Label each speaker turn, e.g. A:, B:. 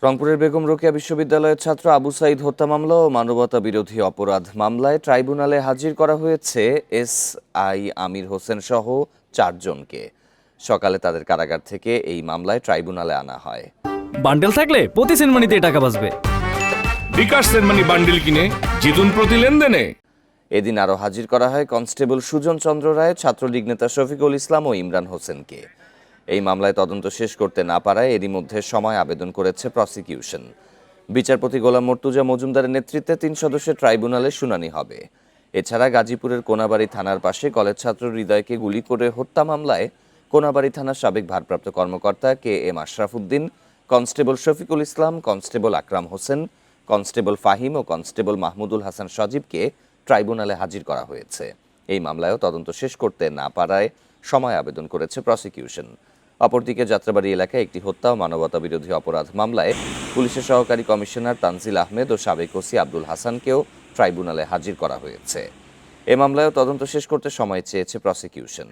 A: রংপুরের বেগম রোকেয়া বিশ্ববিদ্যালয়ের ছাত্র আবু সাইদ হত্যা মামলা ও মানবতা বিরোধী অপরাধ মামলায় ট্রাইব্যুনালে হাজির করা হয়েছে এসআই আমির হোসেন সহ 4 জনকে। সকালে তাদের কারাগার থেকে এই মামলায় ট্রাইব্যুনালে আনা হয়।
B: বান্ডেল থাকলে প্রতি সেনমানিতে টাকা বাঁচবে।
C: বিকাশ সেনমানি বান্ডেল কিনে জিতুন প্রতি লেনদেনে।
A: এদিন আরও হাজির করা হয় কনস্টেবল সুজন চন্দ্র রায়, ছাত্রলীগ নেতা শফিকুল ইসলাম ও ইমরান হোসেনকে। এই মামলায় তদন্ত শেষ করতে না পারায় এরই মধ্যে সময় আবেদন করেছে প্রসিকিউশন। বিচারপতি গোলাম মর্তুজা মজুমদারের নেতৃত্বে 3 সদস্যের ট্রাইব্যুনালে শুনানি হবে। এছাড়া গাজীপুরের কোনাবাড়ী থানার পাশে কলেজ ছাত্র হৃদয়কে গুলি করে হত্যা মামলায় কোনাবাড়ী থানার সাবেক ভারপ্রাপ্ত কর্মকর্তা KM Ashraf Uddin, constable Shafiqul Islam, constable আকরাম হোসেন, কনস্টেবল ফাহিম ও কনস্টেবল মাহমুদুল হাসান সজীবকে ট্রাইব্যুনালে হাজির করা হয়েছে। এই মামলায়ও তদন্ত শেষ করতে না পারায় সময় আবেদন করেছে প্রসিকিউশন। অপরদিকে যাত্রাবাড়ী এলাকায় একটি হত্যা ও মানবতা বিরোধী অপরাধ মামলায় পুলিশের সহকারী কমিশনার তানজিল আহমেদ ও সাবেক ওসি আব্দুল হাসানকেও ট্রাইব্যুনালে হাজির করা হয়েছে। এ মামলায়ও তদন্ত শেষ করতে সময় চেয়েছে প্রসিকিউশন।